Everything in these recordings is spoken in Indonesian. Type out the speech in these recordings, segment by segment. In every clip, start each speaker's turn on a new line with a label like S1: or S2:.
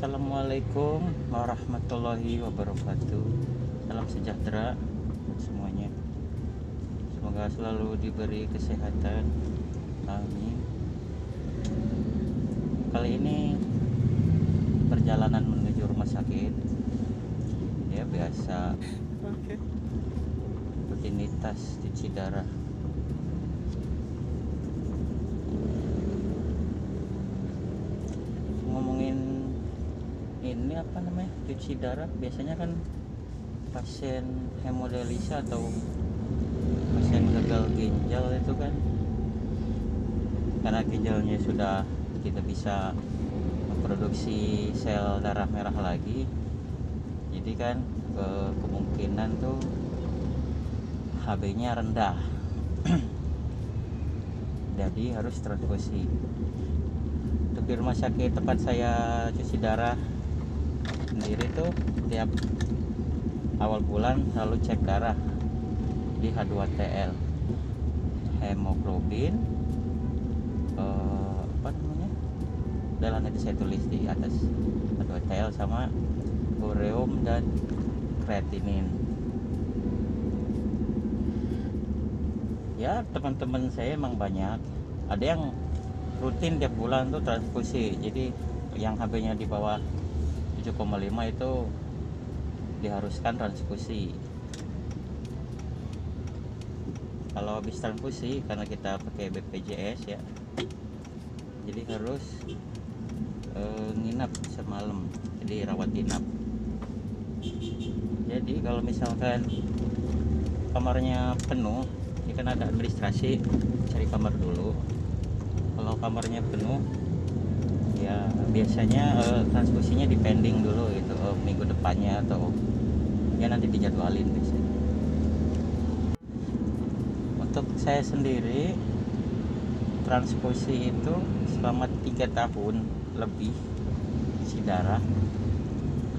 S1: Assalamualaikum warahmatullahi wabarakatuh. Salam sejahtera buat semuanya. Semoga selalu diberi kesehatan. Amin. Kali ini perjalanan menuju rumah sakit. Ya biasa.
S2: Oke.
S1: Rutinitas cuci darah. Ngomongin ini apa namanya, cuci darah, biasanya kan pasien hemodialisa atau pasien gagal ginjal itu kan, karena ginjalnya sudah tidak bisa memproduksi sel darah merah lagi, jadi kan kemungkinan tuh HB-nya rendah. Jadi harus transfusi. Untuk di rumah sakit tempat saya cuci darah sendiri tuh tiap awal bulan selalu cek darah di H2TL, hemoglobin, apa namanya, udah nanti saya tulis di atas, H2TL sama ureum dan kreatinin. Ya teman-teman saya emang banyak, ada yang rutin tiap bulan tuh transfusi, jadi yang HB-nya di bawah 7,5 itu diharuskan transfusi. Kalau habis transfusi, karena kita pakai BPJS ya, jadi harus nginap semalam, jadi rawat inap. Jadi kalau misalkan kamarnya penuh, ini kan ada administrasi, cari kamar dulu. Kalau kamarnya penuh, ya biasanya transfusinya dipending dulu gitu, minggu depannya atau ya nanti dijadwalin biasanya. Untuk saya sendiri transfusi itu selama 3 tahun lebih isi darah,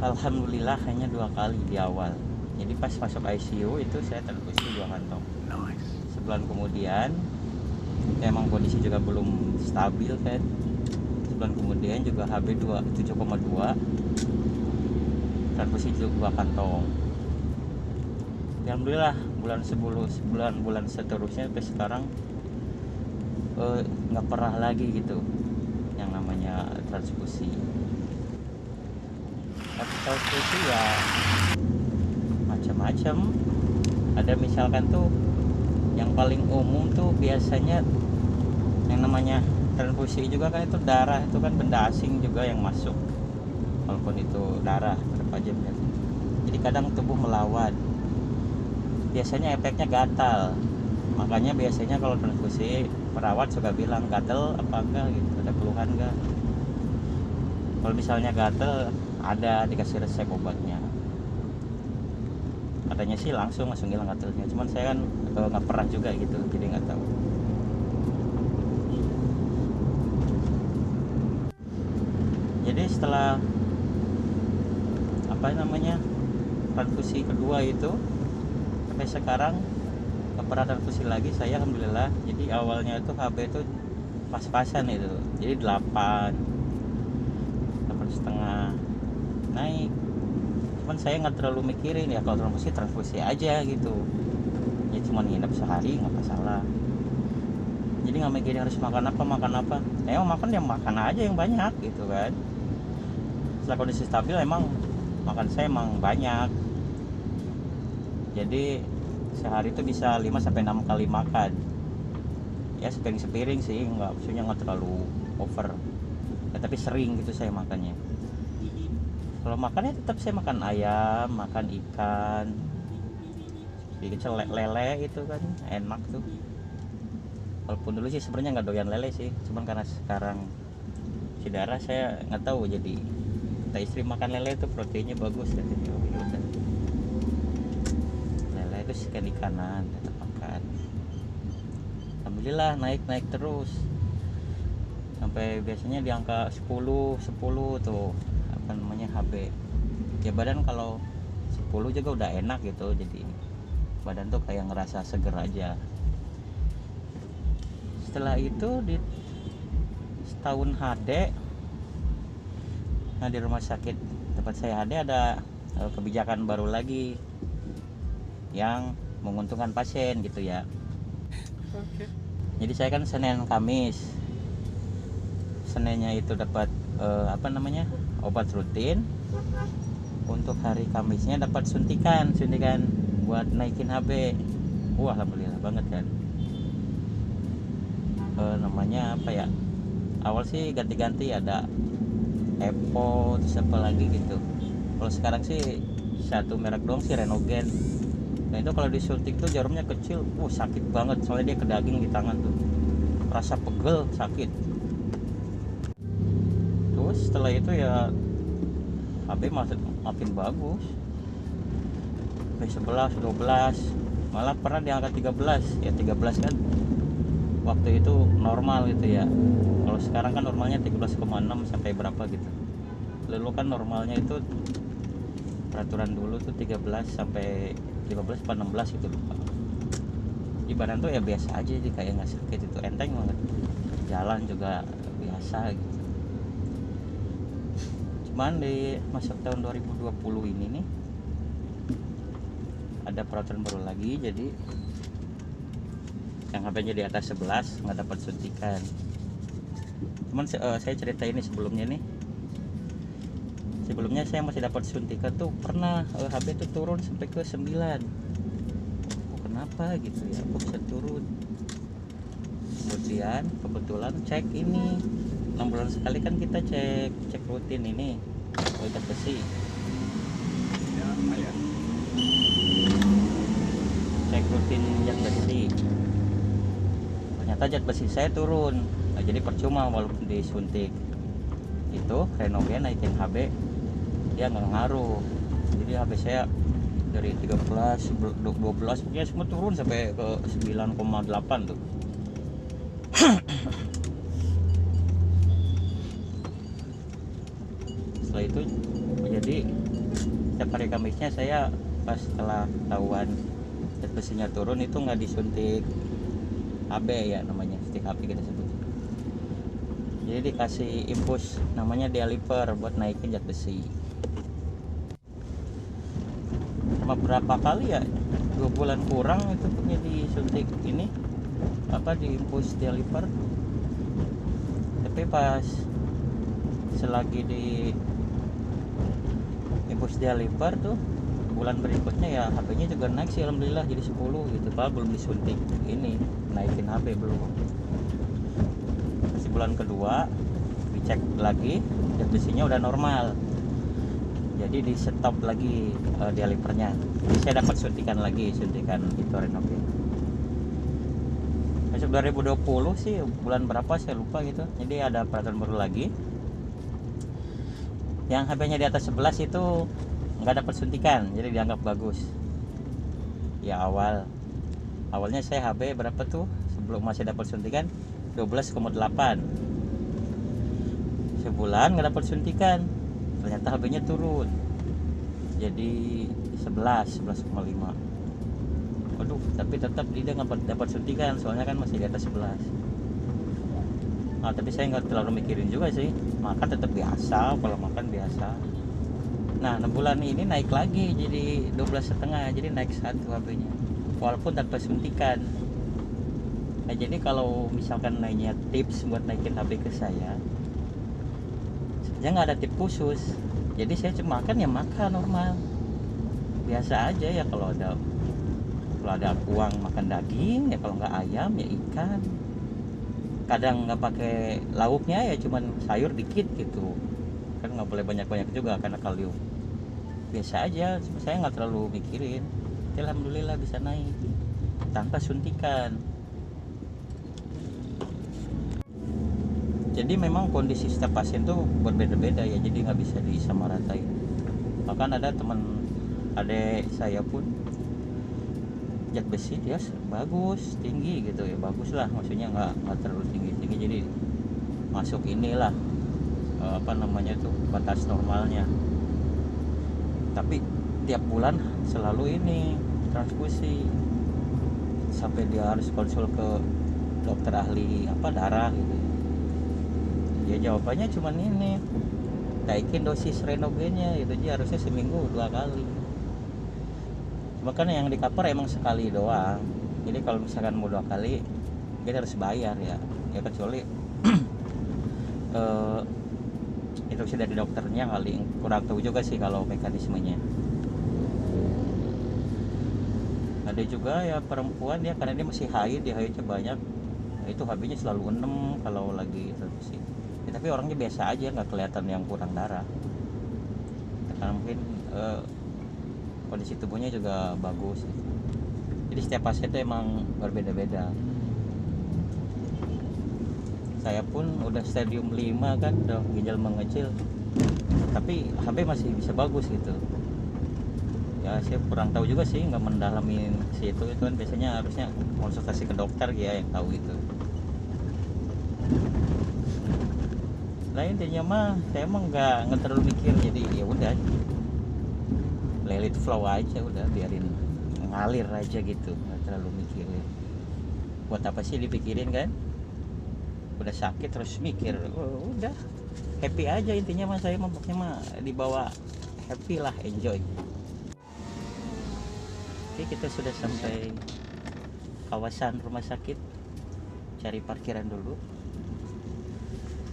S1: alhamdulillah hanya 2 kali di awal. Jadi pas masuk ICU itu saya transfusi 2 kantong. Sebulan kemudian emang kondisi juga belum stabil kan, sebulan kemudian juga HB 7,2, transfusi juga 2 kantong. Alhamdulillah bulan seterusnya sampai sekarang nggak pernah lagi gitu yang namanya transfusi. Tapi transfusi ya macam-macam. Ada misalkan tuh yang paling umum tuh biasanya yang namanya transfusi juga kan, itu darah, itu kan benda asing juga yang masuk, walaupun itu darah berapa jam ya. Jadi kadang tubuh melawan, biasanya efeknya gatal. Makanya biasanya kalau transfusi perawat suka bilang gatal apa enggak gitu, ada keluhan enggak. Kalau misalnya gatal, ada dikasih resep obatnya, katanya sih langsung hilang gatalnya. Cuman saya kan nggak pernah juga gitu, jadi nggak tahu. Jadi setelah apa namanya transfusi kedua itu sampai sekarang nggak pernah transfusi lagi saya, alhamdulillah. Jadi awalnya itu HB itu pas-pasan itu, jadi 8 setengah naik. Cuman saya nggak terlalu mikirin ya, kalau transfusi aja gitu ya, cuman nginep sehari nggak masalah. Jadi nggak mikirin harus makan apa. Makan yang makan aja yang banyak gitu kan. Setelah kondisi stabil emang makan saya emang banyak, jadi sehari itu bisa 5-6 kali makan ya, sepiring sih, maksudnya nggak terlalu over ya, tapi sering gitu saya makannya. Kalau makannya tetap saya makan ayam, makan ikan, sedikit lele itu kan enak tuh. Walaupun dulu sih sebenarnya nggak doyan lele sih, cuman karena sekarang si darah saya nggak tahu, jadi kata istri makan lele itu proteinnya bagus katanya. Oh ya udah, lele itu ikan-ikanan tetap makan. Alhamdulillah naik terus sampai biasanya di angka 10 tuh apa namanya HB ya. Badan kalau 10 juga udah enak gitu, jadi badan tuh kayak ngerasa seger aja. Setelah itu di setahun HD Nah, di rumah sakit tempat saya ada kebijakan baru lagi yang menguntungkan pasien gitu ya.
S2: Oke.
S1: Jadi saya kan Senin Kamis, Seninnya itu dapat obat rutin. Untuk hari Kamisnya dapat suntikan buat naikin HB. Wah, alhamdulillah banget kan. Namanya apa ya, awal sih ganti-ganti, ada Epo terus apa lagi gitu. Kalau sekarang sih satu merek doang sih, Renogen. Nah itu kalau disuntik tuh jarumnya kecil, sakit banget, soalnya dia ke daging di tangan tuh, rasa pegel, sakit. Terus setelah itu ya HB makin bagus, sampai 11, 12, malah pernah di angka 13. Ya 13 kan waktu itu normal gitu ya. Kalau sekarang kan normalnya 13,6 sampai berapa gitu. Lalu kan normalnya itu peraturan dulu tuh 13 sampai 15 atau 16 gitu, lupa. Di badan tuh ya biasa aja sih, kayak nggak sakit, itu enteng banget. Jalan juga biasa gitu. Cuman di masuk tahun 2020 ini nih ada peraturan baru lagi, jadi yang HB-nya di atas 11 nggak dapat suntikan. Cuman saya cerita ini sebelumnya nih. Sebelumnya saya masih dapat suntikan tuh pernah HB tuh turun sampai ke 9. Kenapa gitu ya, kok bisa turun? Kemudian kebetulan cek ini 6 bulan sekali kan kita cek rutin ini zat besi.
S2: Ya, ya.
S1: Cek rutin zat besi. Ternyata zat besi saya turun. Nah, jadi percuma walaupun disuntik itu Renogen naikin HB, dia nggak ngaruh. Jadi HB saya dari 13, 12 pokoknya semua turun sampai ke 9,8 tuh. Setelah itu jadi setiap hari Kamisnya saya pas setelah ketahuan zat besinya turun itu nggak disuntik HB ya, namanya suntik HB kita sebut. Jadi dikasih infus namanya dialiper buat naikin zat besi. Sama berapa kali ya, 2 bulan kurang itu punya disuntik ini di infus dialiper. Tapi pas selagi di infus dialiper tuh bulan berikutnya ya HB-nya juga naik sih, alhamdulillah jadi 10 gitu. Padahal belum disuntik ini, naikin HB belum. Masih bulan kedua dicek lagi, zat besinya udah normal. Jadi di stop lagi dialipernya. Jadi saya dapat suntikan itu Renogen. Masuk 2020 sih bulan berapa saya lupa gitu. Jadi ada peraturan baru lagi. Yang HB-nya di atas 11 itu nggak dapat suntikan, jadi dianggap bagus. Ya awalnya saya HB berapa tuh sebelum masih dapat suntikan 12,8. Sebulan nggak dapat suntikan, ternyata HB-nya turun jadi 11,5. Waduh, tapi tetap dia nggak dapat suntikan, soalnya kan masih di atas 11. Nah, tapi saya nggak terlalu mikirin juga sih, makan tetap biasa, kalau makan biasa. Nah, 6 bulan ini naik lagi jadi 12,5, jadi naik 1 HB-nya walaupun tanpa suntikan. Nah, jadi kalau misalkan nanya tips buat naikin HB ke saya nggak ada tips khusus. Jadi saya cuma makan normal biasa aja ya. Kalau ada uang makan daging ya, kalau nggak ayam ya ikan. Kadang nggak pakai lauknya ya, cuman sayur dikit gitu kan, nggak boleh banyak-banyak juga karena kalium. Biasa aja, saya nggak terlalu mikirin. Alhamdulillah bisa naik tanpa suntikan. Jadi memang kondisi setiap pasien tuh berbeda-beda ya, jadi nggak bisa disamaratain. Bahkan ada teman adik saya pun zat besi dia bagus, tinggi gitu ya, bagus lah, maksudnya nggak terlalu tinggi, jadi masuk inilah batas normalnya. Tapi tiap bulan selalu ini transfusi, sampai dia harus konsul ke dokter ahli darah gitu. Ya jawabannya cuman ini, naikin dosis renogennya, itu aja harusnya seminggu 2 kali. Cuma kan yang di cover emang sekali doang, jadi kalau misalkan mau 2 kali dia harus bayar ya kecuali instruksi dari dokternya kali, kurang tahu juga sih kalau mekanismenya. Ada juga ya perempuan ya, karena dia masih haid, dia haidnya banyak, itu HB-nya selalu 6 kalau lagi itu sih ya, tapi orangnya biasa aja, nggak kelihatan yang kurang darah karena mungkin kondisi tubuhnya juga bagus gitu. Jadi setiap pasien itu emang berbeda-beda. Saya pun udah stadium 5 kan, udah ginjal mengecil, tapi HB masih bisa bagus gitu ya. Saya kurang tahu juga sih, nggak mendalamin situ, itu kan biasanya harusnya konsultasi ke dokter ya yang tahu itu. Nah intinya mah saya emang nggak terlalu mikir, jadi ya udah let it flow aja, udah biarin ngalir aja gitu, nggak terlalu mikirin. Buat apa sih dipikirin kan, udah sakit terus mikir, udah happy aja intinya mah. Saya mah pokoknya mah dibawa happy lah, enjoy. Oke, kita sudah sampai kawasan rumah sakit, cari parkiran dulu.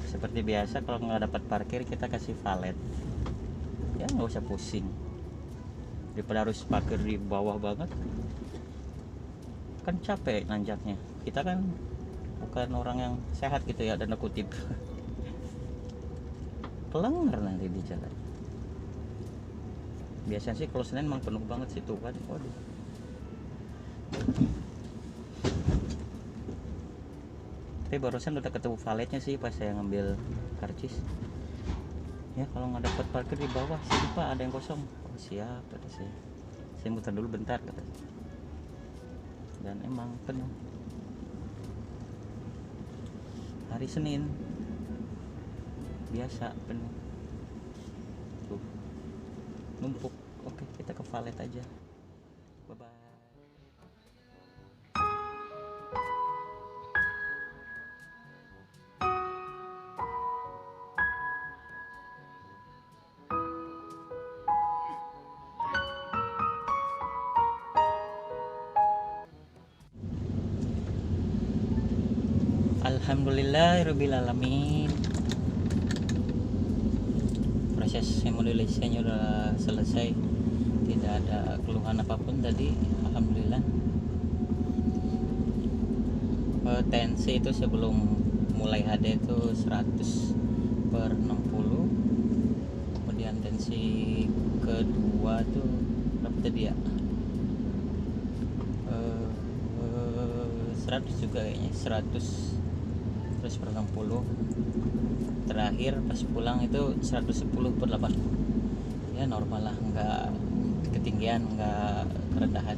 S1: Seperti biasa kalau nggak dapat parkir kita kasih valet ya, nggak usah pusing daripada harus parkir di bawah banget kan, capek nanjaknya. Kita kan bukan orang yang sehat gitu ya, tanda kutip. Pelenggar nanti di jalan. Biasanya sih kalau Senin emang penuh banget situ kan. Waduh. Tapi barusan udah ketemu valetnya sih pas saya ngambil karcis. Ya kalau nggak dapat parkir di bawah, sini Pak ada yang kosong. Oh siap, kata saya. Saya muter dulu bentar, kata saya. Dan emang penuh. Hari Senin biasa penuh. Tuh. Numpuk. Oke, kita ke valet aja. Bye bye. Alhamdulillahirrabbilalamin. Proses hemodialisanya udah selesai, tidak ada keluhan apapun tadi, alhamdulillah. Tensi itu sebelum mulai HD itu 100/60. Kemudian tensi kedua tuh berapa tadi ya, 100 juga kayaknya, 100/60. Terakhir pas pulang itu 110/80. Ya normal lah, nggak ketinggian, nggak kerendahan.